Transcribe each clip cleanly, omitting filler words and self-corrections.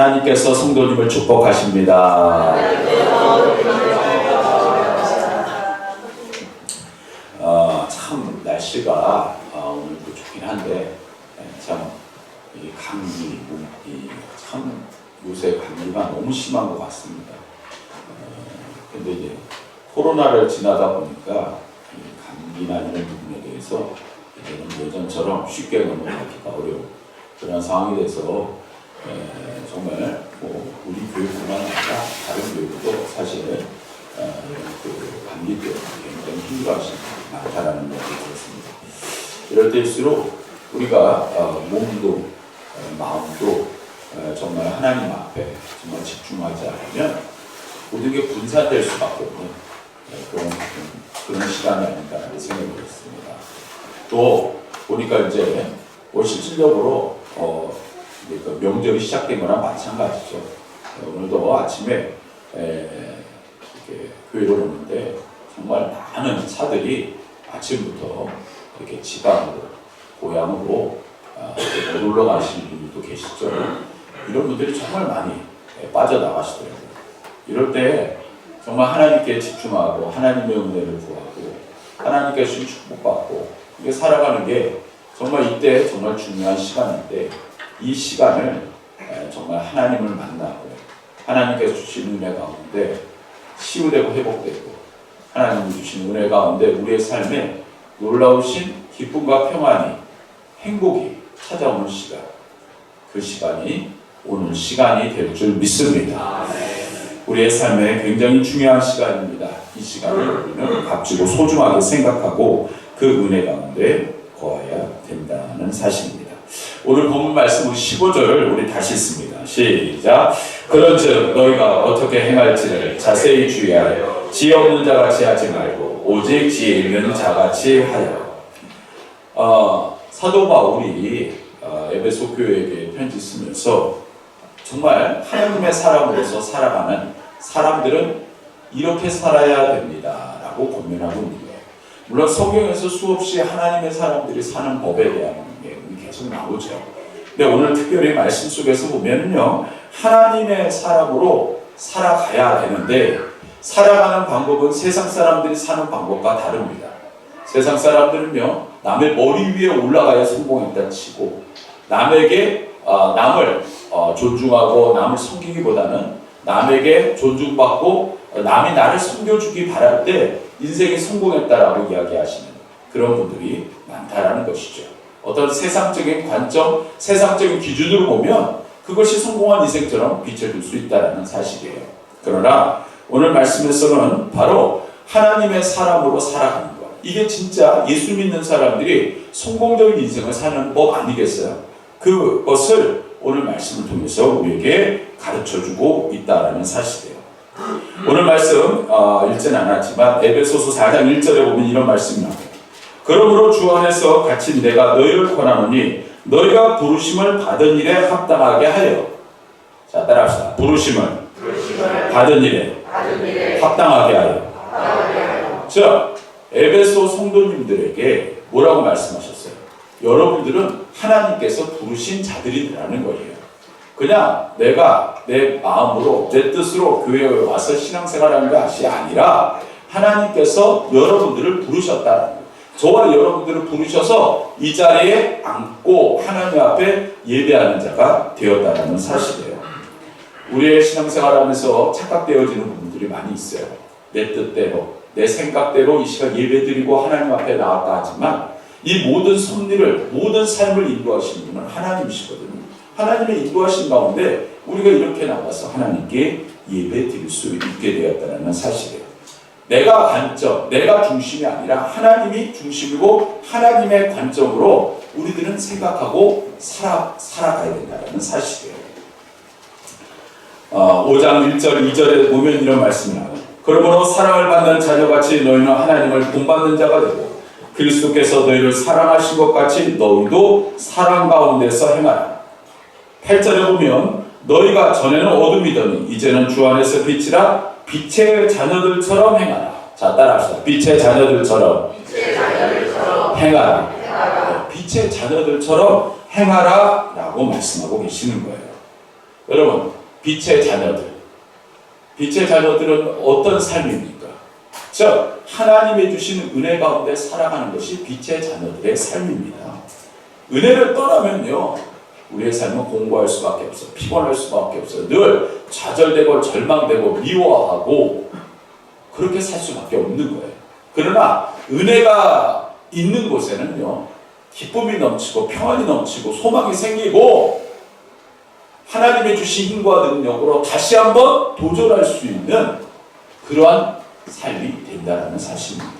하나님께서 성도님을 축복하십니다. 참 날씨가 오늘도 좋긴 한데 참 이 감기, 참 요새 감기가 너무 심한 것 같습니다. 근데 이제 코로나를 지나다 보니까 이 감기나 이런 부분에 대해서 이제는 예전처럼 쉽게 넘어가기가 어려운 그런 상황이 돼서 정말 우리 교육뿐만 아니라 다른 교육도 사실 그 감기 때문에 굉장히 힘들어하시는 분들이 많다라는 얘기를 들었습니다. 이럴 때일수록 우리가 몸도 마음도 정말 하나님 앞에 정말 집중하지 않으면 모든 게 분산될 수밖에 없는 그런 시간이 아닌가라는 생각이 들었습니다. 또 보니까 이제 실질적으로 명절이 시작된 거랑 마찬가지죠. 오늘도 아침에 이렇게 교회로 오는데 정말 많은 차들이 아침부터 이렇게 지방으로 고향으로 놀러 가시는 분들도 계시죠. 이런 분들이 정말 많이 빠져나가시더라고요. 이럴 때 정말 하나님께 집중하고 하나님의 은혜를 구하고 하나님께 주신 축복받고 이게 살아가는 게 정말 이때 정말 중요한 시간인데 이 시간을 정말 하나님을 만나고 하나님께서 주신 은혜 가운데 치유되고 회복되고 하나님이 주신 은혜 가운데 우리의 삶에 놀라우신 기쁨과 평안이 행복이 찾아오는 시간, 그 시간이 오늘 시간이 될 줄 믿습니다. 우리의 삶에 굉장히 중요한 시간입니다. 이 시간을 우리는 값지고 소중하게 생각하고 그 은혜 가운데 거해야 된다는 사실입니다. 오늘 본문 말씀 15절을 우리 다시 읽습니다. 시작. 그런즉 너희가 어떻게 행할지를 자세히 주의하여 지혜 없는 자같이 하지 말고 오직 지혜 있는 자같이 하여. 사도 바울이 에베소 교회에게 편지 쓰면서 정말 하나님의 사람으로서 살아가는 사람들은 이렇게 살아야 됩니다 라고 권면하고 있는 거예요. 물론 성경에서 수없이 하나님의 사람들이 사는 법에 대한 내용이 계속 나오죠. 근데 오늘 특별히 말씀 속에서 보면요, 하나님의 사람으로 살아가야 되는데 살아가는 방법은 세상 사람들이 사는 방법과 다릅니다. 세상 사람들은요, 남의 머리 위에 올라가야 성공했다 치고 남에게 남을 존중하고 남을 섬기기보다는 남에게 존중받고 남이 나를 섬겨주기 바랄 때 인생이 성공했다라고 이야기하시는 그런 분들이 많다라는 것이죠. 어떤 세상적인 관점, 세상적인 기준으로 보면 그것이 성공한 인생처럼 비춰질 수 있다는 사실이에요. 그러나 오늘 말씀에서는 바로 하나님의 사람으로 살아가는 것, 이게 진짜 예수 믿는 사람들이 성공적인 인생을 사는 법 아니겠어요? 그것을 오늘 말씀을 통해서 우리에게 가르쳐주고 있다는 사실이에요. 오늘 말씀 읽지는 않았지만 에베소서 4장 1절에 보면 이런 말씀이 나와요. 그러므로 주 안에서 갇힌 내가 너희를 권하노니 너희가 부르심을 받은 일에 합당하게 하여. 자, 따라합시다. 부르심을 받은 일에 합당하게 하여. 자, 에베소 성도님들에게 뭐라고 말씀하셨어요? 여러분들은 하나님께서 부르신 자들이라는 거예요. 그냥 내가 내 마음으로 내 뜻으로 교회에 와서 신앙생활하는 것이 아니라 하나님께서 여러분들을 부르셨다는 거예요. 저와 여러분들을 부르셔서 이 자리에 앉고 하나님 앞에 예배하는 자가 되었다는 사실이에요. 우리의 신앙생활하면서 착각되어지는 부분들이 많이 있어요. 내 뜻대로 내 생각대로 이 시간 예배드리고 하나님 앞에 나왔다 하지만 이 모든 섭리를, 모든 삶을 인도하시는 분은 하나님이시거든요. 하나님의 인도하신 가운데 우리가 이렇게 나와서 하나님께 예배드릴 수 있게 되었다는 사실이에요. 내가 관점, 내가 중심이 아니라 하나님이 중심이고 하나님의 관점으로 우리들은 생각하고 살아가야 된다는 사실이에요. 5장 1절 2절에 보면 이런 말씀이 나와요. 그러므로 사랑을 받는 자녀같이 너희는 하나님을 본받는 자가 되고 그리스도께서 너희를 사랑하신 것 같이 너희도 사랑 가운데서 행하라. 8절에 보면 너희가 전에는 어둠이더니 이제는 주 안에서 빛이라 빛의 자녀들처럼 행하라. 자, 따라합시다. 빛의 자녀들처럼 행하라. 빛의 자녀들처럼 행하라 라고 말씀하고 계시는 거예요. 여러분, 빛의 자녀들. 빛의 자녀들은 어떤 삶입니까? 즉, 하나님의 주신 은혜 가운데 살아가는 것이 빛의 자녀들의 삶입니다. 은혜를 떠나면요, 우리의 삶은 공부할 수밖에 없어. 피곤할 수밖에 없어요. 늘 좌절되고 절망되고 미워하고 그렇게 살 수밖에 없는 거예요. 그러나 은혜가 있는 곳에는요, 기쁨이 넘치고 평안이 넘치고 소망이 생기고 하나님의 주신 힘과 능력으로 다시 한번 도전할 수 있는 그러한 삶이 된다는 사실입니다.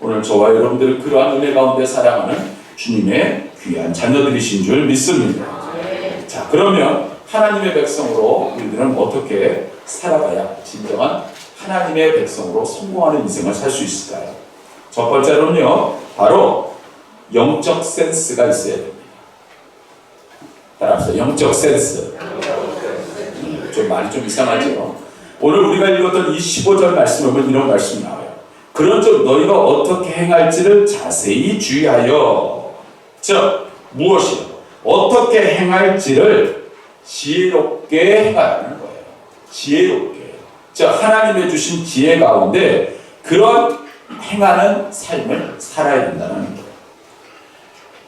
오늘 저와 여러분들은 그러한 은혜 가운데 살아가는 주님의 귀한 자녀들이신 줄 믿습니다. 자, 그러면 하나님의 백성으로 우리들은 어떻게 살아가야 진정한 하나님의 백성으로 성공하는 인생을 살 수 있을까요? 첫 번째로는요, 바로 영적 센스가 있어야 됩니다. 따라합시다. 영적 센스. 좀 말이 좀 이상하죠? 오늘 우리가 읽었던 이 15절 말씀을 보면 이런 말씀이 나와요. 그런즉 너희가 어떻게 행할지를 자세히 주의하여. 즉, 무엇이요? 어떻게 행할지를 지혜롭게 행하라는 거예요. 지혜롭게. 즉, 하나님의 주신 지혜 가운데 그런 행하는 삶을 살아야 된다는 거예요.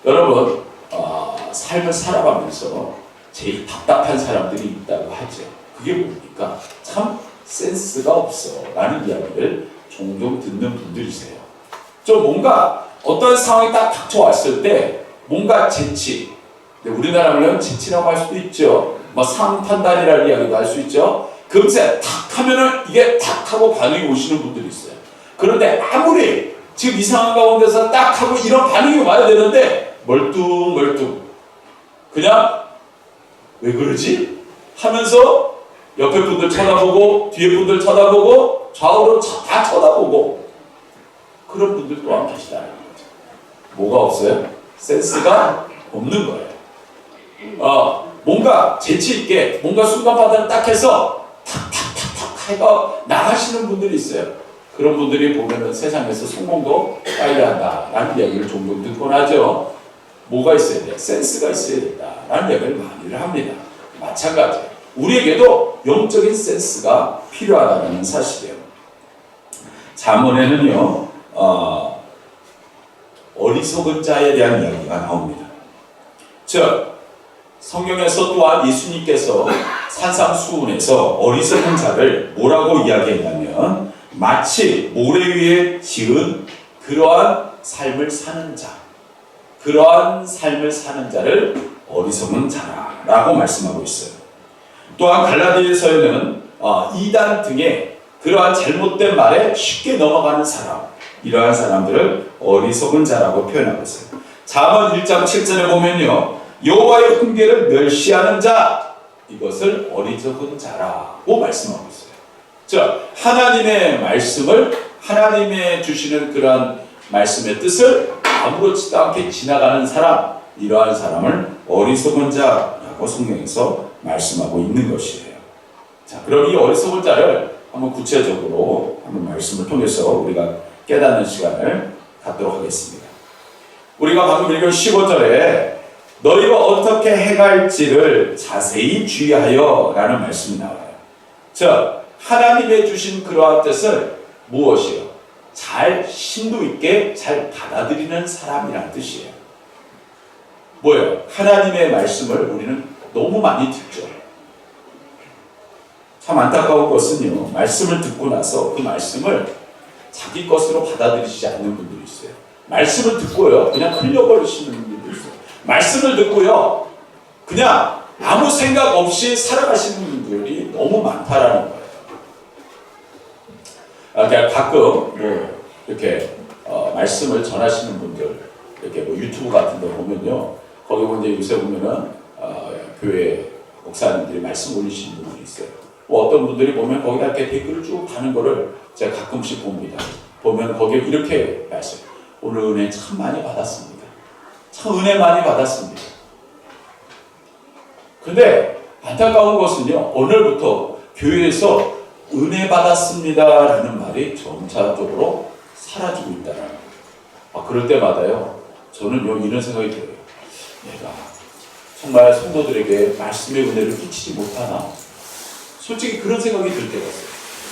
여러분, 삶을 살아가면서 제일 답답한 사람들이 있다고 하죠. 그게 뭡니까? 참 센스가 없어 라는 이야기를 종종 듣는 분들이세요. 좀 뭔가 어떤 상황이 딱 닥쳐왔을 때 뭔가 재치, 우리나라 말로는 재치라고 할 수도 있죠. 뭐 상판단이라는 이야기도 할 수 있죠. 금세 탁 하면은 이게 탁 하고 반응이 오시는 분들이 있어요. 그런데 아무리 지금 이 상황 가운데서 딱 하고 이런 반응이 와야 되는데 멀뚱멀뚱 그냥 왜 그러지? 하면서 옆에 분들 쳐다보고 뒤에 분들 쳐다보고 좌우로 다 쳐다보고 그런 분들 또한 계시다는 거죠. 뭐가 없어요? 센스가 없는 거예요. 뭔가 재치있게 뭔가 순간파단을 딱 해서 탁탁탁탁 해가 나가시는 분들이 있어요. 그런 분들이 보면은 세상에서 성공도 빨리 한다라는 이야기를 종종 듣곤 하죠. 뭐가 있어야 돼? 센스가 있어야 된다라는 이야기를 많이들 합니다. 마찬가지예요. 우리에게도 영적인 센스가 필요하다는 사실이에요. 잠언에는요, 어리석은 자에 대한 이야기가 나옵니다. 즉, 성경에서 또한 예수님께서 산상수훈에서 어리석은 자를 뭐라고 이야기했냐면 마치 모래 위에 지은 그러한 삶을 사는 자, 그러한 삶을 사는 자를 어리석은 자라고 말씀하고 있어요. 또한 갈라디아서에는 이단 등의 그러한 잘못된 말에 쉽게 넘어가는 사람, 이러한 사람들을 어리석은 자라고 표현하고 있어요. 잠언 1장 7절에 보면요, 여호와의 훈계를 멸시하는 자, 이것을 어리석은 자라고 말씀하고 있어요. 즉, 하나님의 말씀을, 하나님의 주시는 그러한 말씀의 뜻을 아무렇지도 않게 지나가는 사람, 이러한 사람을 어리석은 자라고 성경에서 말씀하고 있는 것이에요. 자, 그럼 이 어리석은 자를 한번 구체적으로 한번 말씀을 통해서 우리가 깨닫는 시간을 갖도록 하겠습니다. 우리가 방금 읽은 15절에 너희가 어떻게 행할지를 자세히 주의하여 라는 말씀이 나와요. 즉, 하나님의 주신 그러한 뜻을 무엇이요? 잘 심도 있게 잘 받아들이는 사람이라는 뜻이에요. 뭐예요? 하나님의 말씀을 우리는 너무 많이 듣죠. 참 안타까운 것은요, 말씀을 듣고 나서 그 말씀을 자기 것으로 받아들이지 않는 분들이 있어요. 말씀을 듣고요, 그냥 흘려버리시는 분들도 있어요. 말씀을 듣고요, 그냥 아무 생각 없이 살아가시는 분들이 너무 많다라는 거예요. 그러니까 가끔 뭐 이렇게 말씀을 전하시는 분들, 이렇게 뭐 유튜브 같은 데 보면요, 거기 보면 요새 보면은 교회 목사님들이 말씀 올리시는 분들이 있어요. 뭐 어떤 분들이 보면 거기다 이렇게 댓글을 쭉 다는 거를 제가 가끔씩 봅니다. 보면 거기에 이렇게 말씀, 오늘 은혜 참 많이 받았습니다. 참 은혜 많이 받았습니다. 근데 안타까운 것은요, 오늘부터 교회에서 은혜 받았습니다라는 말이 점차적으로 사라지고 있다는 거예요. 그럴 때마다요, 저는요 이런 생각이 들어요. 내가 정말 성도들에게 말씀의 은혜를 끼치지 못하나? 솔직히 그런 생각이 들 때가 있어요.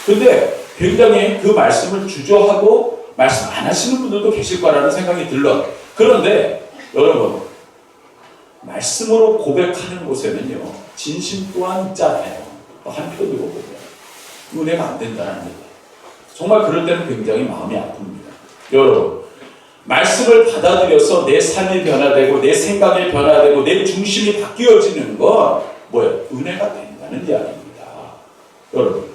근데 굉장히 그 말씀을 주저하고 말씀 안 하시는 분들도 계실 거라는 생각이 들어요. 그런데 여러분, 말씀으로 고백하는 곳에는요, 진심 또한 있잖아요. 한편으로 보면 은혜가 안 된다는 겁니다. 정말 그럴 때는 굉장히 마음이 아픕니다. 여러분, 말씀을 받아들여서 내 삶이 변화되고 내 생각이 변화되고 내 중심이 바뀌어지는 건 뭐예요? 은혜가 된다는 이야기입니다. 여러분,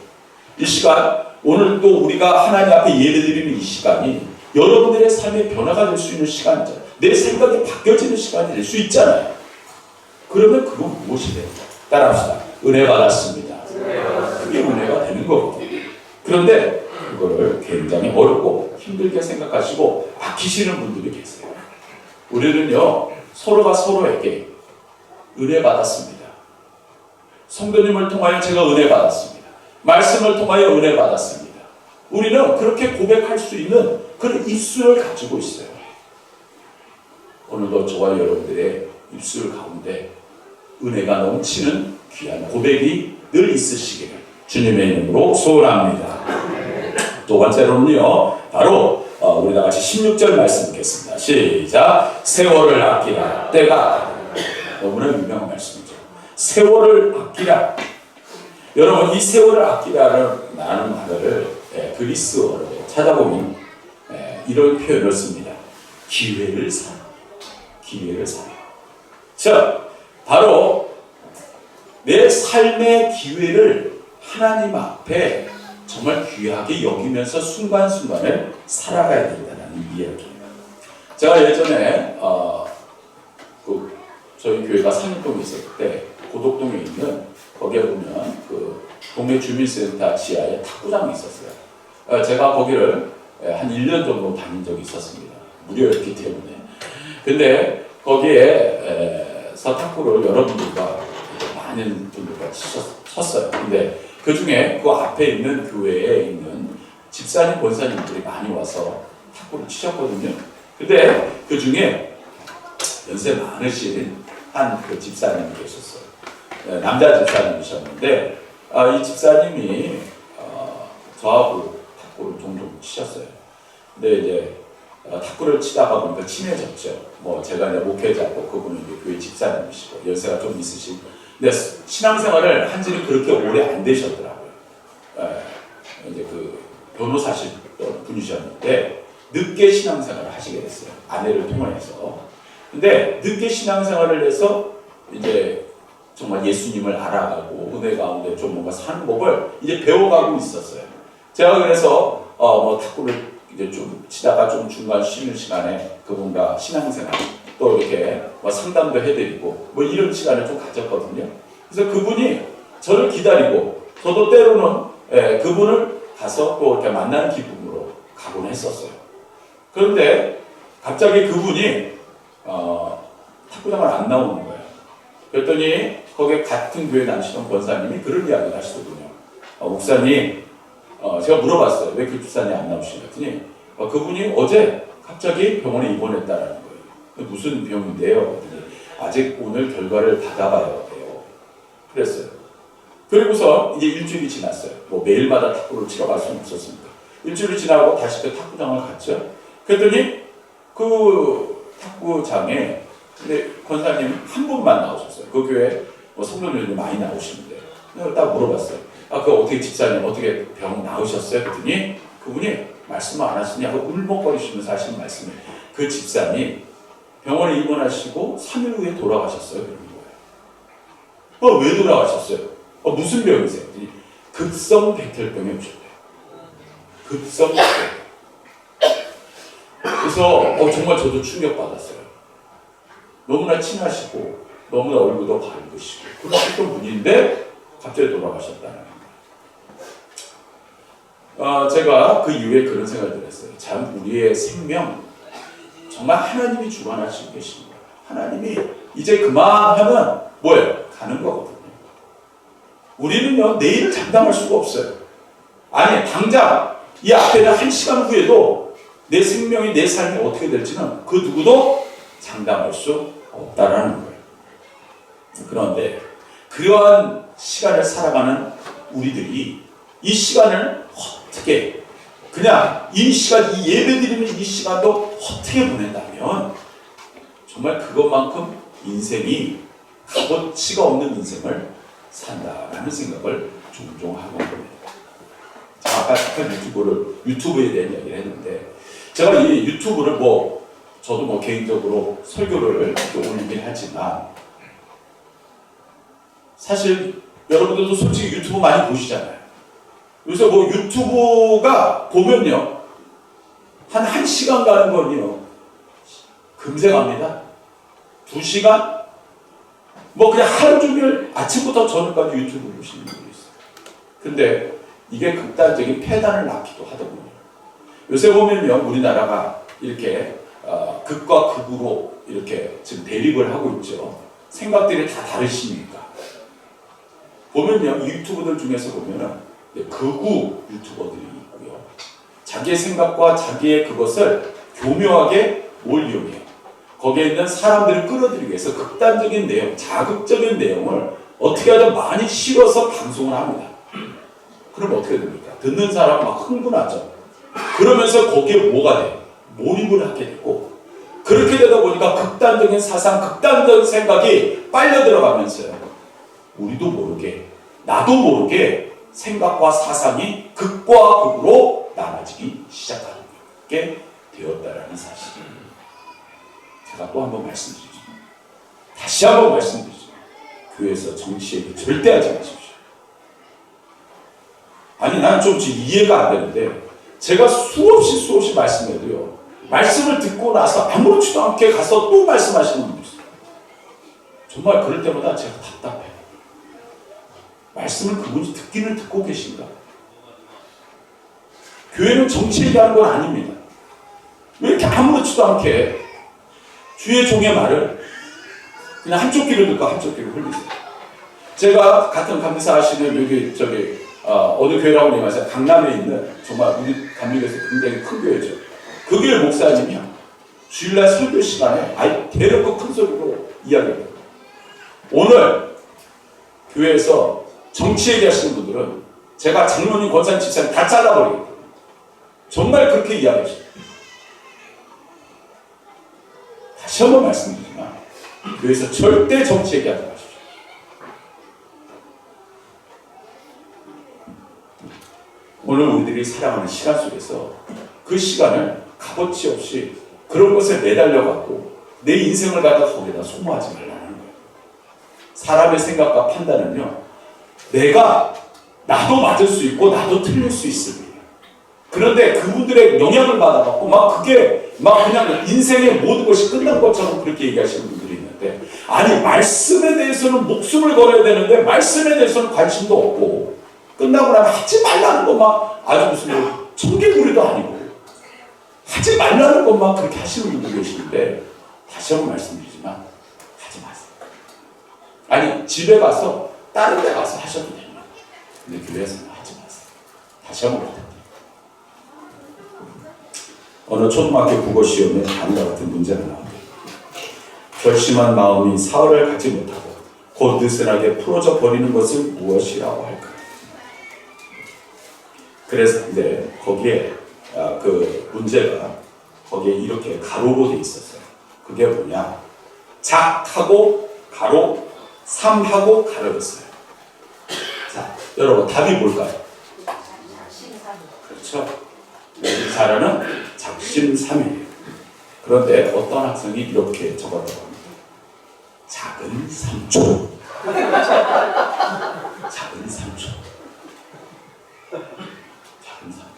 이 시간, 오늘 또 우리가 하나님 앞에 예배드리는 이 시간이 여러분들의 삶의 변화가 될 수 있는 시간이잖아요. 내 생각이 바뀌어지는 시간이 될 수 있잖아요. 그러면 그건 무엇이 됩니까? 따라합시다. 은혜 받았습니다. 그게 은혜가 되는 거거든요. 그런데 그거를 굉장히 어렵고 힘들게 생각하시고 아끼시는 분들이 계세요. 우리는요, 서로가 서로에게 은혜 받았습니다. 성도님을 통하여 제가 은혜 받았습니다. 말씀을 통하여 은혜 받았습니다. 우리는 그렇게 고백할 수 있는 그런 입술을 가지고 있어요. 오늘도 저와 여러분들의 입술 가운데 은혜가 넘치는 귀한 고백이 늘 있으시기를 주님의 이름으로 소원합니다. 두 번째로는요, 바로 우리 다 같이 16절 말씀 읽겠습니다. 시작. 세월을 아끼라. 때가 너무나 유명한 말씀이죠. 세월을 아끼라. 여러분, 이 세월을 아끼라는 말을 그리스어로 찾아보면 이런 표현을 씁니다. 기회를 사라. 기회를 사라. 자, 바로 내 삶의 기회를 하나님 앞에 정말 귀하게 여기면서 순간순간을 살아가야 된다는 이야기예요. 제가 예전에 저희 교회가 상립동에 있었을 때 고덕동에 있는 거기에 보면 그 동네 주민센터 지하에 탁구장이 있었어요. 제가 거기를 한 1년 정도 다닌 적이 있었습니다. 무료였기 때문에. 근데 거기에서 탁구를 여러분들과 많은 분들과 쳤어요. 근데 그 중에 그 앞에 있는 교회에 있는 집사님, 권사님들이 많이 와서 탁구를 치셨거든요. 근데 그 중에 연세 많으신 한 그 집사님이 계셨어요. 남자 집사님이셨는데 이 집사님이 저하고 탁구를 종종 치셨어요. 근데 이제 탁구를 치다가 보니까 친해졌죠. 뭐 제가 이제 목회자고 그분은 이제 교회 집사님이시고 연세가 좀 있으시고, 근데 신앙생활을 한지는 그렇게 오래 안 되셨더라고요. 이제 그 변호사실 분이셨는데 늦게 신앙생활을 하시게 됐어요. 아내를 통해서. 근데 늦게 신앙생활을 해서 이제 정말 예수님을 알아가고 은혜 가운데 좀 뭔가 사는 법을 이제 배워가고 있었어요. 제가 그래서 뭐 탁구를 이제 좀 치다가 좀 중간 쉬는 시간에 그분과 신앙생활 또 이렇게 뭐 상담도 해드리고 뭐 이런 시간을 좀 가졌거든요. 그래서 그분이 저를 기다리고 저도 때로는 그분을 가서 또 이렇게 만나는 기쁨으로 가곤 했었어요. 그런데 갑자기 그분이 탁구장을 안 나오는 거예요. 그랬더니 거기에 같은 교회 다니시던 권사님이 그런 이야기를 하시더군요. 목사님, 제가 물어봤어요. 왜 교집사님 안 나오시냐 했더니 그분이 어제 갑자기 병원에 입원했다라는 거예요. 무슨 병인데요? 그랬더니 아직 오늘 결과를 받아봐야 돼요. 그랬어요. 그리고서 이제 일주일이 지났어요. 뭐 매일마다 탁구를 치러 갈 수는 없었으니까. 일주일이 지나고 다시 그 탁구장을 갔죠. 그랬더니 그 탁구장에 근데 권사님 한 분만 나오셨어요. 그 교회 뭐 성도님들이 많이 나오시는데 딱 물어봤어요. 그 어떻게 집사님 어떻게 병 나으셨어요? 그랬더니 그분이 말씀을 안 하시냐고 울먹거리시면서 하시는 말씀이 그 집사님 병원에 입원하시고 3일 후에 돌아가셨어요. 그러는 거예요. 왜 돌아가셨어요? 무슨 병이세요? 그랬더니 급성 백혈병에 오셨대요. 급성 백혈병. 그래서 정말 저도 충격받았어요. 너무나 친하시고 너무나 얼굴도 밝으시고 그러셨던 분인데 갑자기 돌아가셨다는 거예요. 제가 그 이후에 그런 생각을 했어요. 참 우리의 생명 정말 하나님이 주관하시고 계신 거예요. 하나님이 이제 그만하면 뭐예요? 가는 거거든요. 우리는요 내일을 장담할 수가 없어요. 아니 당장 이 앞에는 1시간 후에도 내 생명이 내 삶이 어떻게 될지는 그 누구도 장담할 수 없다라는 거예요. 그런데 그러한 시간을 살아가는 우리들이 이 시간을 어떻게 그냥 이 시간, 이 예배드리는 이 시간도 어떻게 보낸다면 정말 그것만큼 인생이 값어치가 없는 인생을 산다라는 생각을 종종 하고 있습니다. 아까 잠깐 유튜브에 대한 이야기를 했는데 제가 이 유튜브를 저도 개인적으로 설교를 올리긴 하지만 사실 여러분들도 솔직히 유튜브 많이 보시잖아요. 요새 유튜브가 보면요 한 1시간 가는 건요 금세 갑니다. 2시간? 그냥 하루 종일 아침부터 저녁까지 유튜브 보시는 분들이 있어요. 근데 이게 극단적인 폐단을 낳기도 하더군요. 요새 보면요 우리나라가 이렇게 극과 극으로 이렇게 지금 대립을 하고 있죠. 생각들이 다 다르시니까. 보면요 유튜버들 중에서 보면은 극우 유튜버들이 있고요. 자기의 생각과 자기의 그것을 교묘하게 뭘 이용해요. 거기에 있는 사람들을 끌어들이기 위해서 극단적인 내용, 자극적인 내용을 어떻게 하든 많이 실어서 방송을 합니다. 그럼 어떻게 됩니까? 듣는 사람 막 흥분하죠. 그러면서 거기에 뭐가 돼요? 몰입을 하게 되고 그렇게 되다 보니까 극단적인 사상, 극단적인 생각이 빨려 들어가면서요. 우리도 모르게, 나도 모르게 생각과 사상이 극과 극으로 나눠지기 시작하게 되었다라는 사실. 제가 또 한 번 말씀드리죠. 다시 한 번 말씀드리죠. 교회에서 정치 얘기 절대 하지 마십시오. 아니 난 좀 이해가 안 되는데 제가 수없이 말씀해도요. 말씀을 듣고 나서 아무렇지도 않게 가서 또 말씀하시는 분들 있어요. 정말 그럴 때마다 제가 답답해요. 말씀을 그분이 듣기는 듣고 계신가? 교회는 정치 얘기하는 건 아닙니다. 왜 이렇게 아무렇지도 않게 주의 종의 말을 그냥 한쪽 귀로 듣고 한쪽 귀로 흘리세요. 제가 같은 감사하시는 여기 어느 교회라고 얘기하세요. 강남에 있는 정말 우리 감리교에서 굉장히 큰 교회죠. 그 교회 목사님이요. 주일날 설교 시간에 대놓고 큰 소리로 이야기해요. 오늘 교회에서 정치 얘기하시는 분들은 제가 장로님, 권사님, 집사님 다 잘라버리겠다. 정말 그렇게 이야기하시죠. 다시 한번 말씀드리지만 교회에서 절대 정치 얘기하지 마십시오. 오늘 우리들이 살아가는 시간 속에서 그 시간을 값어치 없이 그런 것에 매달려갖고 내 인생을 갖다 거기다 소모하지 말라는 거예요. 사람의 생각과 판단은요, 나도 맞을 수 있고 나도 틀릴 수 있습니다. 그런데 그분들의 영향을 받아갖고 그게 그냥 인생의 모든 것이 끝난 것처럼 그렇게 얘기하시는 분들이 있는데, 아니 말씀에 대해서는 목숨을 걸어야 되는데 말씀에 대해서는 관심도 없고 끝나고 나면 하지 말라는 것만 아주 무슨 청개구리도 아니고 하지 말라는 것만 그렇게 하시는 분들 계시는데, 다시 한번 말씀드리지만 하지 마세요. 아니 집에 가서 다른 데 가서 하셔도 됩니다. 근데 교회에서는 하지 마세요. 다시 한번 부탁드립니다. 어느 초등학교 국어 시험에 다음과 같은 문제가 나옵니다. 결심한 마음이 사흘을 갖지 못하고 곧 느슨하게 풀어져 버리는 것은 무엇이라고 할까요? 그래서 거기에 그 문제가 거기에 이렇게 가로로 돼 있었어요. 그게 뭐냐? 작하고 가로, 삼하고 가로였어요. 자, 여러분 답이 뭘까요? 그렇죠. 여기 자라는 작심삼일이에요. 그런데 어떤 학생이 이렇게 적었다고 합니다. 작은 삼촌. 작은 삼촌. 작은 삼촌.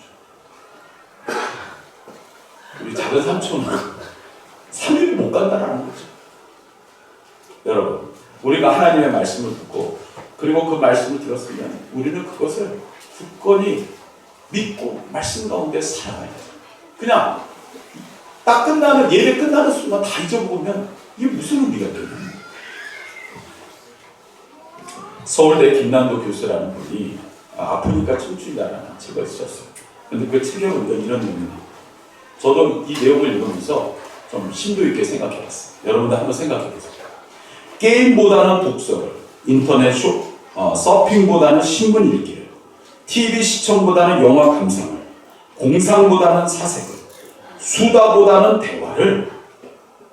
우리 작은 삼촌은 3일 못 간다라는 거죠. 여러분, 우리가 하나님의 말씀을 듣고 그리고 그 말씀을 들었으면 우리는 그것을 굳건히 믿고 말씀 가운데 살아가야 돼요. 그냥 딱 끝나는, 예배 끝나는 순간 다 잊어먹으면 이게 무슨 의미가 되는 거예요? 서울대 김남도 교수라는 분이 아프니까 춤춘다라는 책을 쓰셨어요. 근데 그 책에 보니까 이런 내용이, 저도 이 내용을 읽으면서 좀 심도 있게 생각해봤어요. 여러분도 한번 생각해보세요. 게임보다는 독서를, 인터넷 서핑보다는 신문 읽기를, TV 시청보다는 영화 감상을, 공상보다는 사색을, 수다보다는 대화를,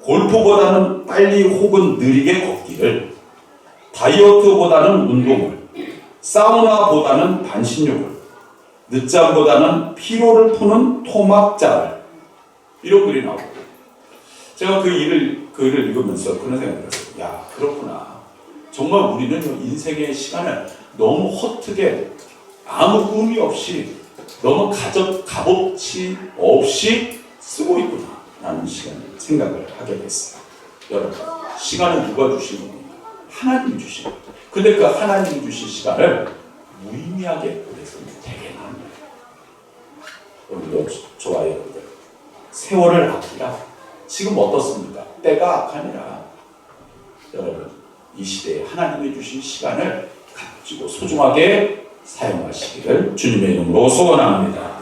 골프보다는 빨리 혹은 느리게 걷기를, 다이어트보다는 운동을, 사우나보다는 반신욕을, 늦잠보다는 피로를 푸는 토막자를, 이런 글이 나오고, 제가 그 글을 읽으면서 그런 생각이 들었어요. 야, 그렇구나. 정말 우리는 인생의 시간을 너무 허투게 아무 의미 없이 너무 값어치 없이 쓰고 있구나 라는 생각을 하게 됐어요. 여러분, 시간은 누가 주신 겁니까? 하나님이 주신 겁니다. 근데 그 하나님이 주신 시간을 무의미하게 보내서는 되게 합니다. 여러분도 좋아요, 여러분들. 세월을 아끼라. 지금 어떻습니까? 때가 악하니라. 여러분, 이 시대에 하나님이 주신 시간을 값지고 소중하게 사용하시기를 주님의 이름으로 소원합니다.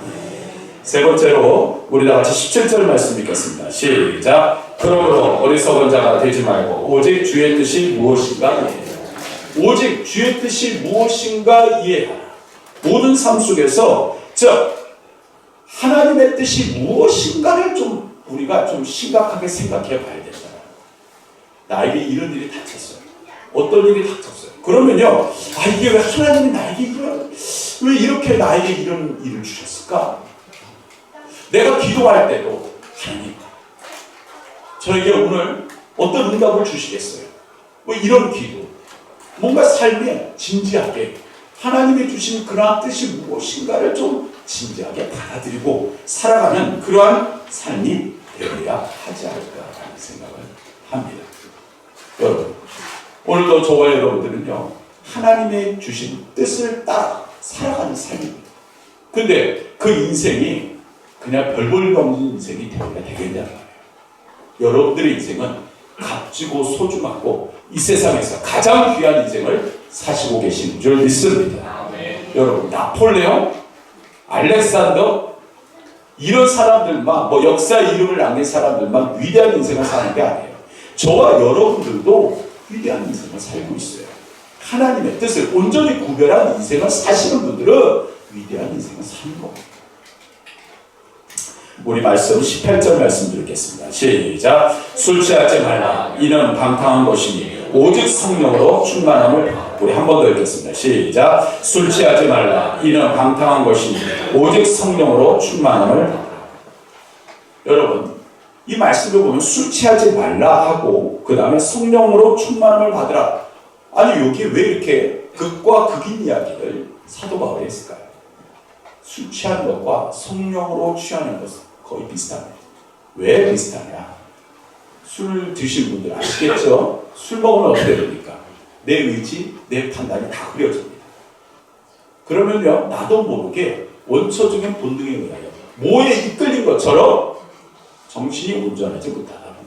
세 번째로 우리 다 같이 17절 말씀 읽겠습니다. 시작. 그러므로 어리석은 자가 되지 말고 오직 주의 뜻이 무엇인가 이해하라. 오직 주의 뜻이 무엇인가 이해하라. 모든 삶 속에서 하나님의 뜻이 무엇인가를 우리가 좀 심각하게 생각해 봐야 된다. 나에게 이런 일이 닥쳤어요. 어떤 일이 닥쳤어요. 그러면요, 이게 왜 하나님이 나에게 왜 이렇게 나에게 이런 일을 주셨을까? 내가 기도할 때도 하나님, 저에게 오늘 어떤 응답을 주시겠어요? 뭐 이런 기도, 뭔가 삶에 진지하게 하나님이 주신 그러한 뜻이 무엇인가를 좀 진지하게 받아들이고 살아가는 그러한 삶이 되어야 하지 않을까라는 생각을 합니다. 여러분, 오늘도 저와 여러분들은요, 하나님의 주신 뜻을 따라 살아가는 삶입니다. 근데 그 인생이 그냥 별 볼 일 없는 인생이 되어야 되겠냐는 말이에요. 여러분들의 인생은 값지고 소중하고 이 세상에서 가장 귀한 인생을 사시고 계신 줄 믿습니다. 여러분, 나폴레옹, 알렉산더, 이런 사람들만, 역사의 이름을 남긴 사람들만 위대한 인생을 사는 게 아니에요. 저와 여러분들도 위대한 인생을 살고 있어요. 하나님의 뜻을 온전히 구별한 인생을 사시는 분들은 위대한 인생을 사는 겁니다. 우리 말씀 18절 말씀 드리겠습니다. 시작. 술 취하지 말라. 이는 방탕한 것이니 오직 성령으로 충만함을 받아. 우리 한 번 더 읽겠습니다. 시작. 술 취하지 말라. 이는 방탕한 것이니 오직 성령으로 충만함을 받아. 여러분, 이 말씀을 보면 술 취하지 말라 하고 그 다음에 성령으로 충만함을 받으라. 아니, 여기 왜 이렇게 극과 극인 이야기를 사도 바울이 했을까요? 술 취하는 것과 성령으로 취하는 것은 거의 비슷합니다. 왜 비슷하냐? 술 드신 분들 아시겠죠? 술 먹으면 어떻게 됩니까? 내 의지, 내 판단이 다 흐려집니다. 그러면요, 나도 모르게 원초적인 본능에 의하여 뭐에 이끌린 것처럼 정신이 온전하지 못하다는 거예요.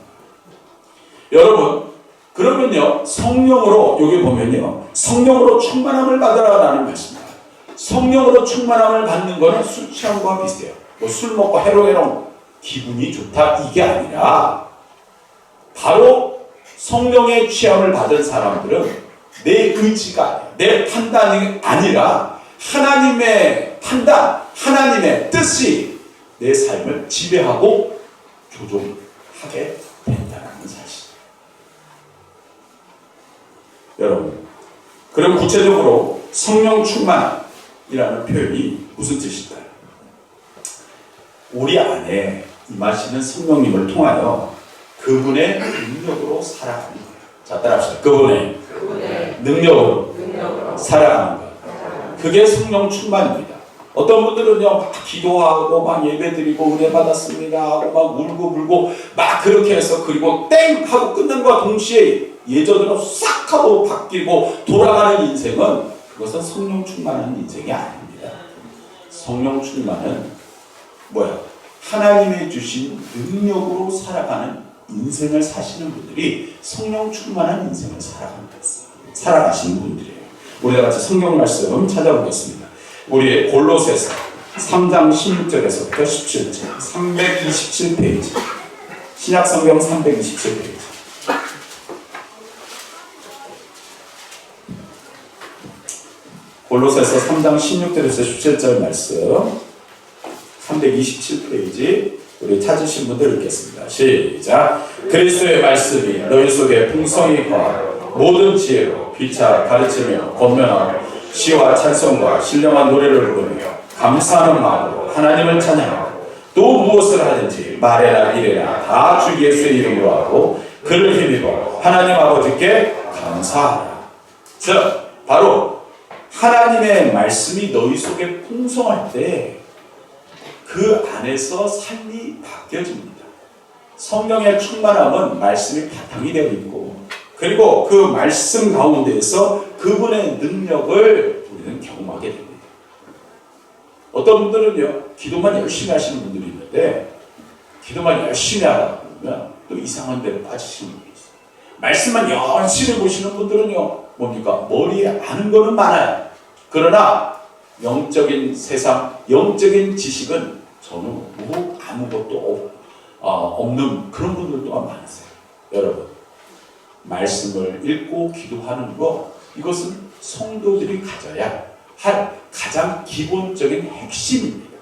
여러분, 그러면요, 성령으로, 여기 보면요, 성령으로 충만함을 받으라라는 말씀입니다. 성령으로 충만함을 받는 것은 술 취함과 비슷해요. 술 먹고 해롱해롱 기분이 좋다, 이게 아니라 바로 성령의 취함을 받은 사람들은 내 의지가 아니라, 내 판단이 아니라 하나님의 판단, 하나님의 뜻이 내 삶을 지배하고 조종하게 된다는 사실. 여러분, 그럼 구체적으로 성령 충만이라는 표현이 무슨 뜻일까요? 우리 안에 임하시는 성령님을 통하여 그분의 능력으로 살아가는 거예요. 자, 따라합시다. 그분의 능력으로 살아가는 거예요. 그게 성령 충만입니다. 어떤 분들은요, 막 기도하고 막 예배드리고 은혜 받았습니다 하고 막 울고 막 그렇게 해서 그리고 땡 하고 끝난 것과 동시에 예전으로 싹 하고 바뀌고 돌아가는 인생은, 그것은 성령 충만한 인생이 아닙니다. 성령 충만은 뭐야? 하나님의 주신 능력으로 살아가는 인생을 사시는 분들이 성령 충만한 인생을 살아가시는 분들이에요. 우리가 같이 성경 말씀 찾아보겠습니다. 우리의 골로새서 3장 16절에서부터 17절, 327페이지, 신약성경 327페이지. 골로새서 3장 16절에서 17절 말씀 327페이지 우리 찾으신 분들 읽겠습니다. 시작. 그리스도의 말씀이 너희 속에 풍성히 거하고 모든 지혜로 피차 가르치며 권면하고 시와 찬송과 신령한 노래를 부르며 감사하는 마음으로 하나님을 찬양하고 또 무엇을 하든지 말해라 이래라 다 주 예수의 이름으로 하고 그를 힘입어 하나님 아버지께 감사하라. 자, 바로 하나님의 말씀이 너희 속에 풍성할 때 그 안에서 삶이 바뀌어집니다. 성령의 충만함은 말씀이 바탕이 되어 있고 그리고 그 말씀 가운데에서 그분의 능력을 우리는 경험하게 됩니다. 어떤 분들은요, 기도만 열심히 하시는 분들이 있는데 기도만 열심히 하다 보면 또 이상한 데로 빠지시는 분이 있어요. 말씀만 열심히 보시는 분들은요, 뭡니까? 머리에 아는 거는 많아요. 그러나 영적인 세상, 영적인 지식은 저는 아무것도 없는 그런 분들 또한 많으세요. 여러분, 말씀을 읽고 기도하는 것, 이것은 성도들이 가져야 할 가장 기본적인 핵심입니다.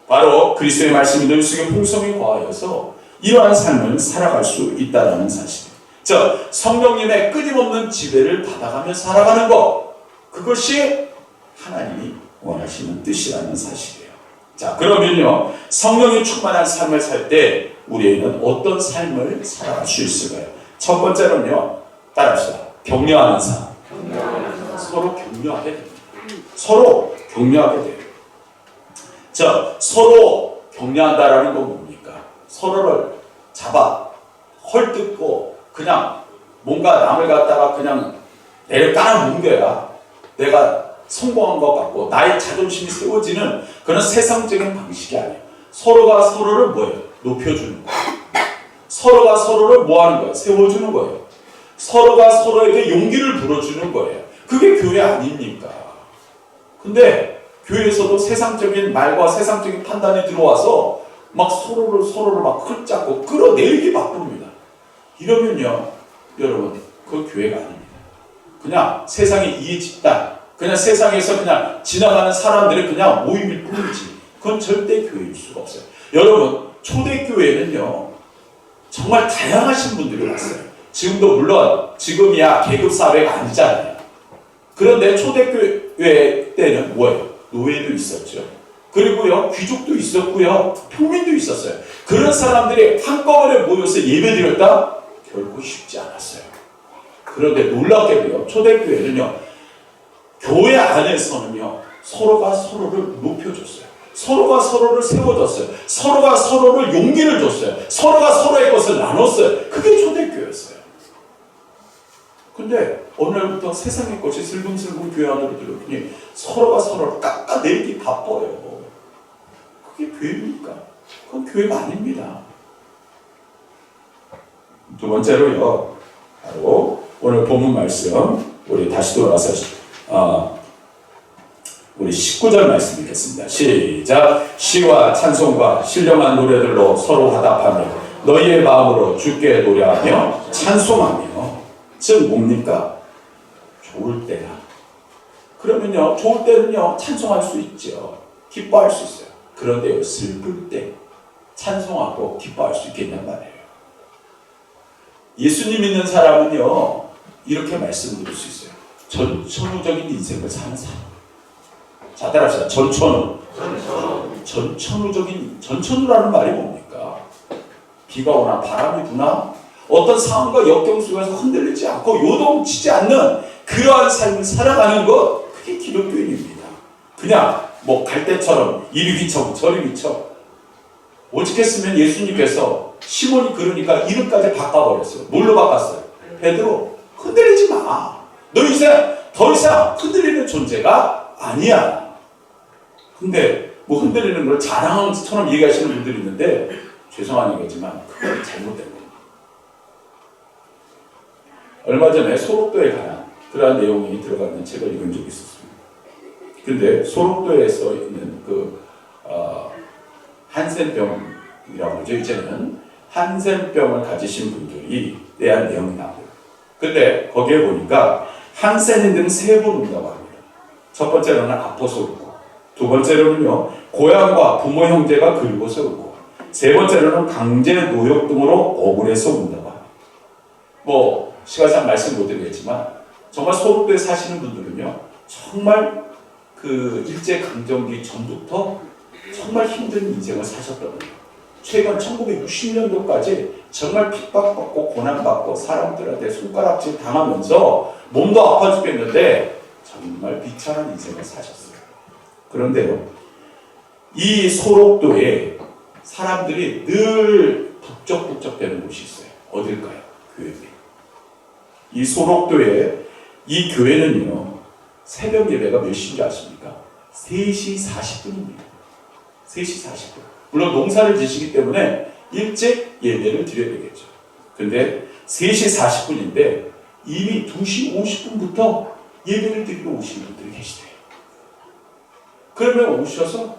바로 그리스도의 말씀이 너희 속에 풍성히 거하여서 이러한 삶을 살아갈 수 있다는 사실입니다. 즉, 성령님의 끊임없는 지배를 받아가며 살아가는 것, 그것이 하나님이 원하시는 뜻이라는 사실이에요. 자, 그러면요, 성령이 충만한 삶을 살 때 우리에는 어떤 삶을 살아갈 수 있을까요? 첫 번째로는요, 따라합시다. 격려하는 삶. 서로 격려하게 됩니다. 서로 격려하게 돼요. 자, 서로 격려한다라는 건 뭡니까? 서로를 잡아 헐뜯고 그냥 뭔가 남을 갖다가 그냥 내를 깔아뭉겨야 내가 성공한 것 같고 나의 자존심이 세워지는 그런 세상적인 방식이 아니에요. 서로가 서로를 뭐예요? 높여주는 거예요. 서로가 서로를 뭐하는 거예요? 세워주는 거예요. 서로가 서로에게 용기를 불어주는 거예요. 그게 교회 아닙니까? 근데 교회에서도 세상적인 말과 세상적인 판단이 들어와서 막 서로를 막 헐잡고 끌어내리기 바쁩니다. 이러면요, 여러분, 그 교회가 아닙니다. 그냥 세상의 이해 집단, 그냥 세상에서 그냥 지나가는 사람들의 그냥 모임일 뿐이지, 그건 절대 교회일 수가 없어요. 여러분, 초대교회는요, 정말 다양하신 분들이 왔어요. 지금도 물론 지금이야 계급사회가 아니잖아요. 그런데 초대교회 때는 뭐예요? 노예도 있었죠. 그리고요, 귀족도 있었고요, 평민도 있었어요. 그런 사람들이 한꺼번에 모여서 예배드렸다? 결코 쉽지 않았어요. 그런데 놀랍게도요, 초대교회는요, 교회 안에서는요, 서로가 서로를 높여줬어요. 서로가 서로를 세워줬어요. 서로가 서로를 용기를 줬어요. 서로가 서로의 것을 나눴어요. 그게 초대교회였어요. 근데 어느 날부터 세상의 것이 슬금슬금 교회 안으로 들어오니 서로가 서로를 깎아내리기 바빠요. 그게 교회입니까? 그건 교회가 아닙니다. 두 번째로요, 바로 오늘 본문 말씀 우리 다시 돌아와서 우리 19절 말씀 읽겠습니다. 시작. 시와 찬송과 신령한 노래들로 서로 화답하며 너희의 마음으로 주께 노래하며 찬송하며. 즉 뭡니까? 좋을 때야. 그러면요, 좋을 때는요, 찬송할 수 있죠. 기뻐할 수 있어요. 그런데요, 슬플 때 찬송하고 기뻐할 수 있겠냔 말이에요. 예수님 믿는 사람은요, 이렇게 말씀드릴 수 있어요. 전천후적인 인생을 사는 사람. 자, 따라합시다. 전천후. 전천후라는 말이 뭡니까? 비가 오나 바람이 부나 어떤 상황과 역경 속에서 흔들리지 않고 요동치지 않는 그러한 삶을 살아가는 것, 그게 기독교인입니다. 그냥 뭐 갈 때처럼 이리 휘청 저리 휘청. 오직했으면 예수님께서 시몬이 그러니까 이름까지 바꿔버렸어요. 뭘로 바꿨어요? 베드로, 흔들리지 마. 너 이제 더 이상 흔들리는 존재가 아니야. 근데 뭐 흔들리는 걸 자랑처럼 얘기하시는 분들이 있는데 죄송한 얘기지만 그건 잘못된 겁니다. 얼마 전에 소록도에 관한 그러한 내용이 들어가 있는 책을 읽은 적이 있었습니다. 근데 소록도에서 있는 한센병이라고 하죠. 이제는 한센병을 가지신 분들이 대한 내용이 나옵니다. 근데 거기에 보니까 한센인 등 3번 운다고 합니다. 첫 번째로는 아파서 울고, 두 번째로는요 고향과 부모 형제가 그리워서 울고, 세 번째로는 강제 노역 등으로 억울해서 운다고 합니다. 뭐 시간상 말씀 못 드리겠지만 정말 소록도에 사시는 분들은요 정말 그 일제강점기 전부터 정말 힘든 인생을 사셨던 거예요. 최근 1960년도까지 정말 핍박받고 고난받고 사람들한테 손가락질 당하면서 몸도 아파 죽겠는데 정말 비참한 인생을 사셨어요. 그런데요, 이 소록도에 사람들이 늘 북적북적대는 곳이 있어요. 어딜까요? 교회입니다. 이 소록도에 이 교회는요 새벽 예배가 몇 시인지 아십니까? 3시 40분입니다. 3시 40분. 물론 농사를 지시기 때문에 일찍 예배를 드려야 되겠죠. 근데 3시 40분인데 이미 2시 50분부터 예배를 드리러 오시는 분들이 계시대요. 그러면 오셔서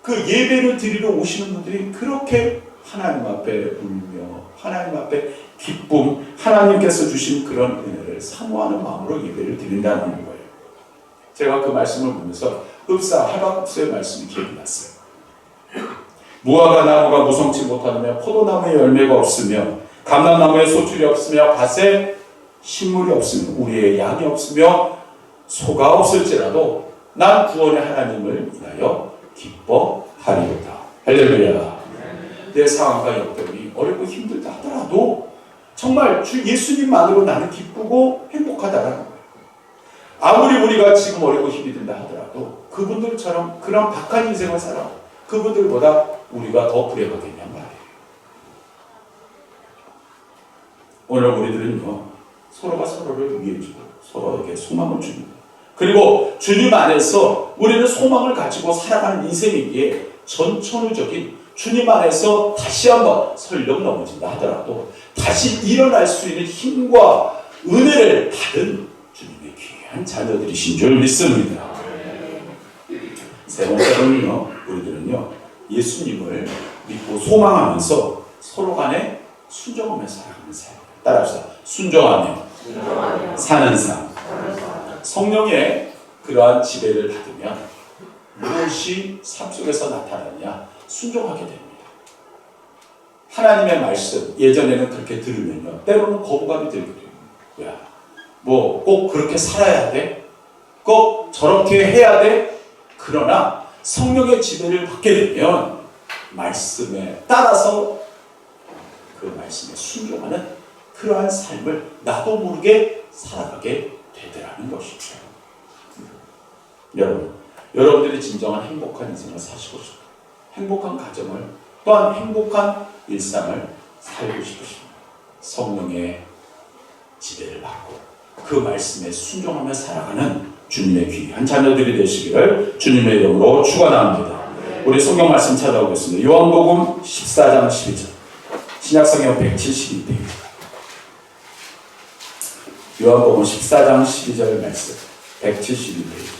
그 예배를 드리러 오시는 분들이 그렇게 하나님 앞에 울며 하나님 앞에 기쁨, 하나님께서 주신 그런 은혜를 사모하는 마음으로 예배를 드린다는 거예요. 제가 그 말씀을 보면서 흡사 하박국서의 말씀이 기억이 났어요. 무화과 나무가 무성치 못하며 포도나무에 열매가 없으며 감람나무에 소출이 없으며 밭에 식물이 없으며 우리의 양이 없으며 소가 없을지라도 난 구원의 하나님을 인하여 기뻐하리로다. 할렐루야. 내 상황과 역경이 어렵고 힘들다 하더라도 정말 주 예수님만으로 나는 기쁘고 행복하다라는 거예요. 아무리 우리가 지금 어렵고 힘이 든다 하더라도 그분들처럼 그런 박한 인생을 살아 그분들보다 우리가 더 불행하겠냔 말이에요. 오늘 우리들은요 서로가 서로를 위해주고 서로에게 소망을 줍니다. 그리고 주님 안에서 우리는 소망을 가지고 살아가는 인생이기에 전천후적인 주님 안에서 다시 한번 설령 넘어진다 하더라도 다시 일어날 수 있는 힘과 은혜를 받은 주님의 귀한 자녀들이신 줄 믿습니다. 세 번째로는요, 우리들은요 예수님을 믿고 소망하면서 서로 간에 순종하며 살아가는 삶. 따라합시다. 순종하며 사는 삶. 성령의 그러한 지배를 받으면 무엇이 삶 속에서 나타나냐? 순종하게 됩니다. 하나님의 말씀 예전에는 그렇게 들으면요 때로는 거부감이 들거든요. 야, 뭐 꼭 그렇게 살아야 돼? 꼭 저렇게 해야 돼? 그러나 성령의 지배를 받게 되면 말씀에 따라서 그 말씀에 순종하는 그러한 삶을 나도 모르게 살아가게 되더라는 것이죠. 여러분들이 진정한 행복한 인생을 사시고 싶고 행복한 가정을 또한 행복한 일상을 살고 싶으십니다. 성령의 지배를 받고 그 말씀에 순종하며 살아가는 주님의 귀한 자녀들이 되시기를 주님의 이름으로 축원합니다. 우리 성경 말씀 찾아오겠습니다. 요한복음 14장 12절 신약성경 172페이지 요한복음 14장 12절 말씀 172페이지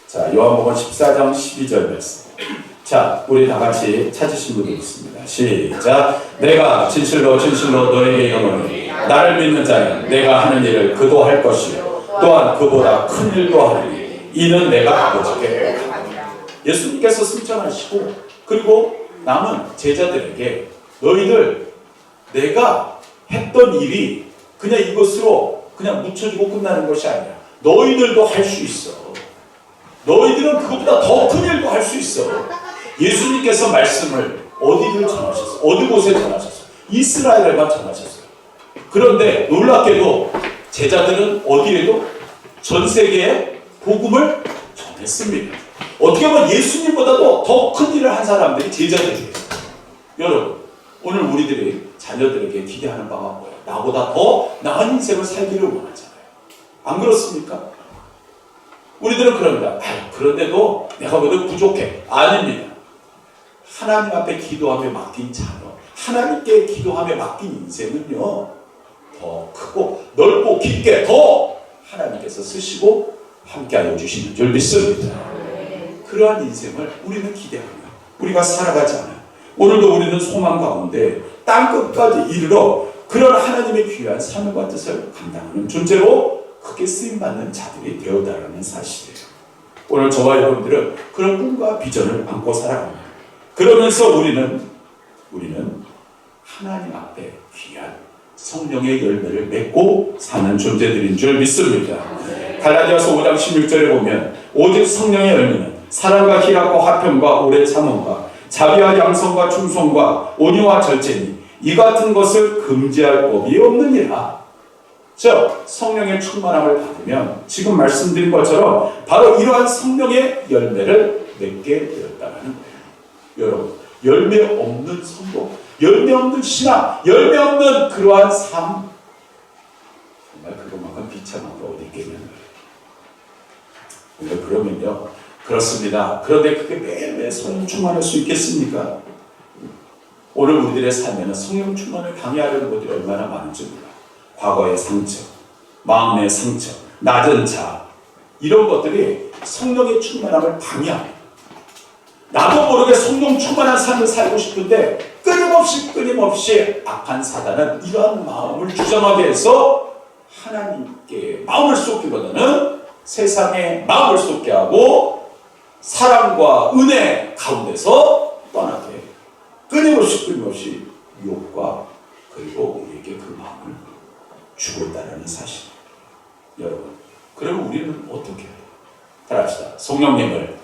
자, 요한복음 14장 12절 말씀. 자, 우리 다 같이 찾으신 분이 있습니다. 시작. 내가 진실로 진실로 너에게 이르노니 나를 믿는 자는 내가 하는 일을 그도 할 것이요 또한 그보다 큰 일도 하리니 이는 내가 아버지께 예수님께서 승천하시고 그리고 남은 제자들에게 너희들 내가 했던 일이 그냥 이것으로 그냥 묻혀지고 끝나는 것이 아니라 너희들도 할 수 있어. 너희들은 그것보다 더 큰 일도 할 수 있어. 예수님께서 말씀을 어디를 전하셨어요? 어디 곳에 전하셨어요? 이스라엘에만 전하셨어요. 그런데 놀랍게도 제자들은 어디에도 전 세계에 복음을 전했습니다. 어떻게 보면 예수님보다도 더 큰 일을 한 사람들이 제자들이에요. 여러분, 오늘 우리들이 자녀들에게 기대하는 바가 뭐예요? 나보다 더 나은 인생을 살기를 원하잖아요. 안 그렇습니까? 우리들은 그럽니다. 그런데도 내가 보다 부족해. 아닙니다. 하나님 앞에 기도하며 맡긴 자녀, 하나님께 기도하며 맡긴 인생은요 더 크고 넓고 깊게 더 하나님께서 쓰시고 함께하여 주시는 줄 믿습니다. 그러한 인생을 우리는 기대하며 우리가 살아가지 않아요. 오늘도 우리는 소망 가운데 땅끝까지 이르러 그런 하나님의 귀한 사명과 뜻을 감당하는 존재로 크게 쓰임받는 자들이 되었다는 사실이에요. 오늘 저와 여러분들은 그런 꿈과 비전을 안고 살아갑니다. 그러면서 우리는 하나님 앞에 귀한 성령의 열매를 맺고 사는 존재들인 줄 믿습니다. 갈라디아서 5장 16절에 보면 오직 성령의 열매는 사랑과 희락과 화평과 오래 참음과 자비와 양성과 충성과 온유와 절제니 이 같은 것을 금지할 법이 없느니라. 즉 성령의 충만함을 받으면 지금 말씀드린 것처럼 바로 이러한 성령의 열매를 맺게 되었다는 거예요. 여러분, 열매 없는 성도, 열매 없는 신앙, 열매 없는 그러한 삶, 정말 그것만큼 비참한 게 어디 있겠냐는 거예요. 그러면요, 그렇습니다. 그런데 그게 매일매일 성령 충만할 수 있겠습니까? 오늘 우리들의 삶에는 성령 충만을 방해하려는 것들이 얼마나 많은지 몰라요. 과거의 상처, 마음의 상처, 낮은 자, 이런 것들이 성령의 충만함을 방해합니다. 나도 모르게 성령 충만한 삶을 살고 싶은데 끊임없이 악한 사단은 이러한 마음을 주장하게 해서 하나님께 마음을 쏟기보다는 세상에 마음을 쏟게 하고 사랑과 은혜 가운데서 떠나게 해요. 끊임없이 유혹과 그리고 우리에게 그 마음을 주고 있다는 사실. 여러분, 그러면 우리는 어떻게 해요? 따라합시다. 성령님을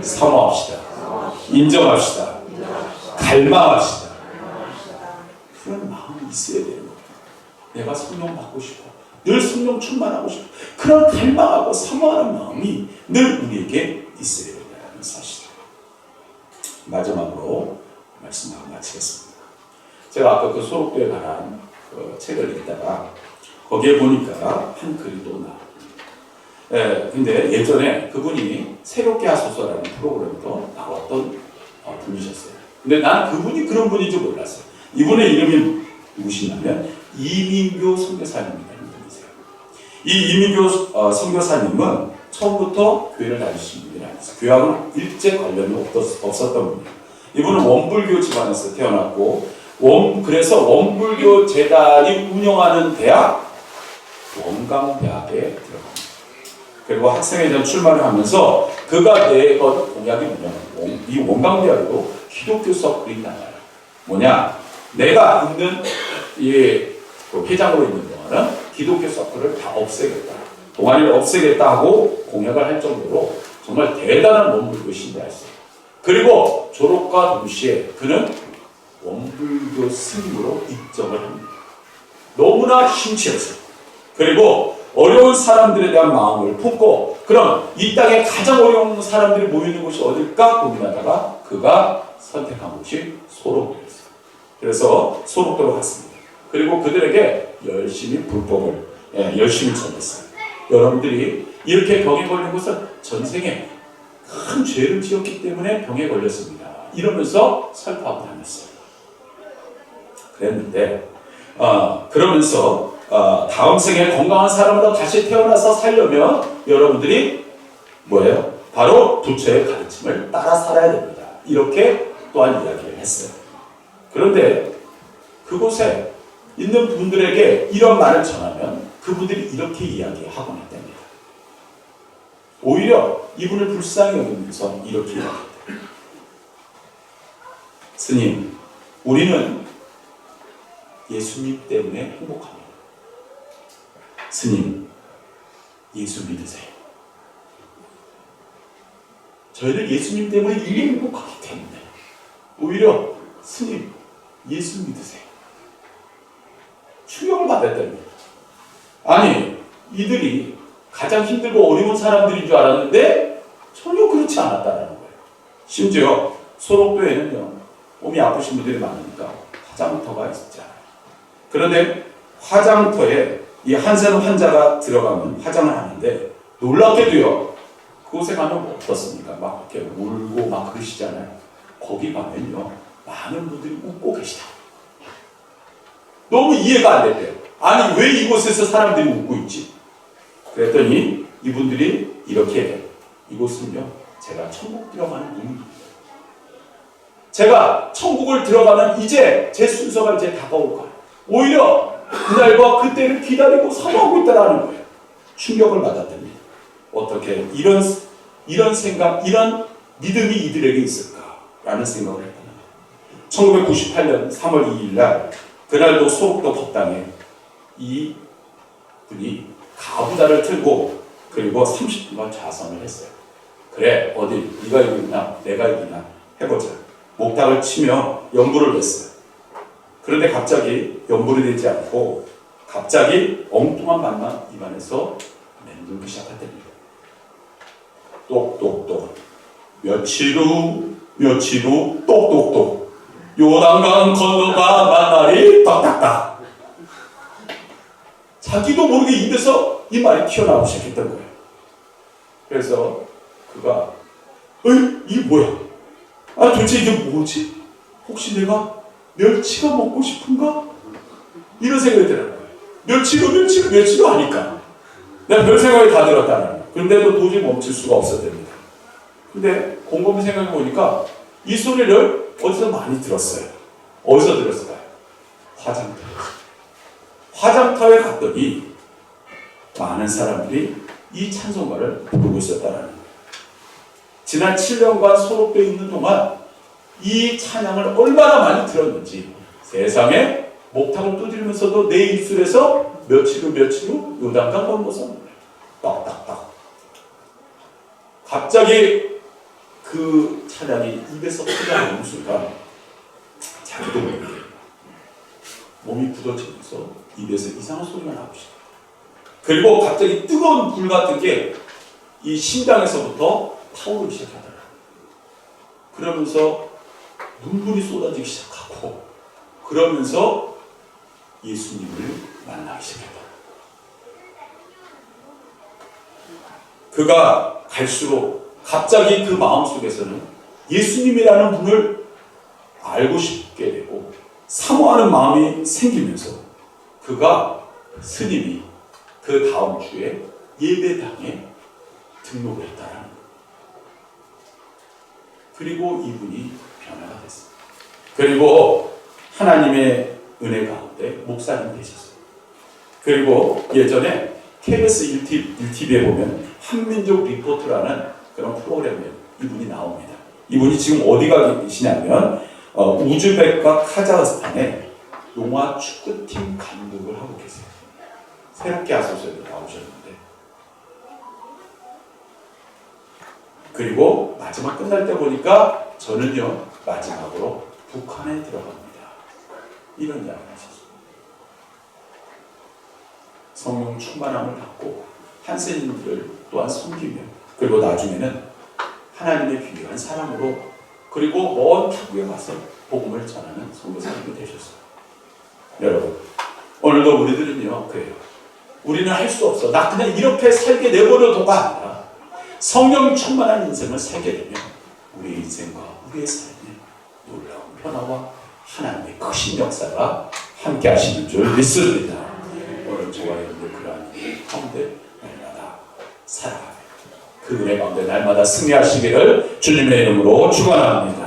사모합시다. 인정합시다. 갈망합시다. 그런 마음이 있어야 되는 거예요. 내가 성령 받고 싶어. 늘 성령 충만하고 싶어. 그런 갈망하고 사모하는 마음이 늘 우리에게 있어야 된다는 사실. 마지막으로 말씀하고 마치겠습니다. 제가 아까 그 소록도에 관한 그 책을 읽다가 거기에 보니까 한 글이 또 나와요. 근데 예전에 그분이 새롭게 하소서라는 프로그램도 나왔던 분이셨어요. 근데 난 그분이 그런 분인 줄 몰랐어요. 이분의 이름이 누구시냐면 이민교 선교사님이라는 분이세요. 이 이민교 선교사님은 처음부터 교회를 다니신 분이 아니었어요. 교회하고는 일제 관련이 없었던 분이에요. 이분은 원불교 집안에서 태어났고 그래서 원불교 재단이 운영하는 대학 원광대학에 들어갑니다. 그리고 학생회장 출마를 하면서 그가 내건 공약이 뭐냐면 이 원광대학으로 기독교 서클이 나와요. 뭐냐? 내가 있는 회장으로 있는 동안은 기독교 서클을 다 없애겠다. 동아리를 없애겠다 하고 공약을 할 정도로 정말 대단한 원불교 신자였어요. 그리고 졸업과 동시에 그는 원불교 스님으로 입점을 합니다. 너무나 심취했어요. 그리고 어려운 사람들에 대한 마음을 품고 그럼 이 땅에 가장 어려운 사람들이 모이는 곳이 어딜까 고민하다가 그가 선택한 곳이 소록도였어요. 그래서 소록도로 갔습니다. 그리고 그들에게 열심히 불법을 열심히 전했어요. 여러분들이 이렇게 병에 걸린 것은 전생에 큰 죄를 지었기 때문에 병에 걸렸습니다. 이러면서 설파하고 다녔어요. 그랬는데 그러면서 다음 생에 건강한 사람으로 다시 태어나서 살려면 여러분들이 뭐예요? 바로 부처의 가르침을 따라 살아야 됩니다. 이렇게 또한 이야기를 했어요. 그런데 그곳에 있는 분들에게 이런 말을 전하면 그분들이 이렇게 이야기하곤 했답니다. 오히려 이분을 불쌍히 여기면서 이렇게 이야기합니다. 스님, 우리는 예수님 때문에 행복합니다. 스님, 예수 믿으세요. 저희는 예수님 때문에 이게 행복하기 때문에 오히려 스님, 예수 믿으세요. 충격을 받았답니다. 아니, 이들이 가장 힘들고 어려운 사람들인 줄 알았는데 전혀 그렇지 않았다는 거예요. 심지어 소록도에는요, 몸이 아프신 분들이 많으니까 화장터가 있었잖아요. 그런데 화장터에 이 한센 환자가 들어가면 화장을 하는데 놀랍게도요, 그곳에 가면 뭐 어떻습니까? 막 이렇게 울고 막 그러시잖아요. 거기 가면요, 많은 분들이 웃고 계시다. 너무 이해가 안 됐대요. 아니, 왜 이곳에서 사람들이 웃고 있지? 그랬더니 이분들이 이렇게 해요. 이곳은요, 제가 천국 들어가는 문입니다. 제가 천국을 들어가는 이제 제 순서가 이제 다가올 거예요. 오히려 그날과 그때를 기다리고 사모하고 있다라는 거예요. 충격을 받았답니다. 어떻게 이런 생각, 이런 믿음이 이들에게 있을까라는 생각을 했다는 거예요. 1998년 3월 2일 날 그날도 소록도 법당에 이 분이 가부좌를 틀고 그리고 30분간 좌선을 했어요. 그래, 어디 네가 이기나 내가 이기나 해보자. 목탁을 치며 연부를 냈어요. 그런데 갑자기 연부를 내지 않고 갑자기 엉뚱한 말만 입안에서 맴돌기 시작했답니다. 똑똑똑 며칠 후 똑똑똑 요단강 건너가 만날이 딱딱딱. 자기도 모르게 입에서 이 말이 튀어나오기 시작했던 거예요. 그래서 그가 이게 뭐야? 도대체 이게 뭐지? 혹시 내가 멸치가 먹고 싶은가? 이런 생각이 드는 거예요. 멸치로 하니까 내가 별 생각이 다 들었다는 거예요. 그런데도 도저히 멈출 수가 없었답니다. 근데 곰곰이 생각해 보니까 이 소리를 어디서 많이 들었어요. 어디서 들었을까요? 화장터에 갔더니 많은 사람들이 이 찬송가를 부르고 있었다는 거예요. 지난 7년간 소록되어 있는 동안 이 찬양을 얼마나 많이 들었는지 세상에 목탁을 두드리면서도 내 입술에서 며칠 후 요단강 건너서 딱딱딱. 갑자기 그 찬양이 입에서 터져나오는 순간 자기도 모르게 몸이 굳어지면서 입에서 이상한 소리가 나오기 시작해요. 그리고 갑자기 뜨거운 불 같은 게 이 심장에서부터 타오르기 시작하더라고요. 그러면서 눈물이 쏟아지기 시작하고 그러면서 예수님을 만나기 시작했다. 그가 갈수록 갑자기 그 마음속에서는 예수님이라는 분을 알고 싶게 되고 사모하는 마음이 생기면서 그가 스님이 그 다음 주에 예배당에 등록을 했다라는 거예요. 그리고 이분이 변화가 됐습니다. 그리고 하나님의 은혜 가운데 목사님 되셨어요. 그리고 예전에 KBS 1TV에 보면 한민족 리포트라는 그런 프로그램에 이분이 나옵니다. 이분이 지금 어디가 계시냐면 우즈벡과 카자흐스탄에 농아 축구팀 감독을 하고 계세요. 새롭게 아소서에도 나오셨는데 그리고 마지막 끝날 때 보니까 저는요 마지막으로 북한에 들어갑니다. 이런 이야기를 하셨습니다. 성령 충만함을 받고 한센인들을 또한 섬기며 그리고 나중에는 하나님의 귀한 사람으로 그리고 먼 타국에 가서 복음을 전하는 선교사님이 되셨어요. 여러분 오늘도 우리들은요 그래요. 우리는 할 수 없어. 나 그냥 이렇게 살게 내버려둬가 아니라 성령 충만한 인생을 살게 되면 우리 인생과 우리의 삶에 놀라운 변화와 하나님의 크신 역사가 함께 하시는 줄 믿습니다. 오늘 저와 여러분들 그러한 일 가운데 날마다 살아가며 그 은혜 가운데 날마다 승리하시기를 주님의 이름으로 축원합니다.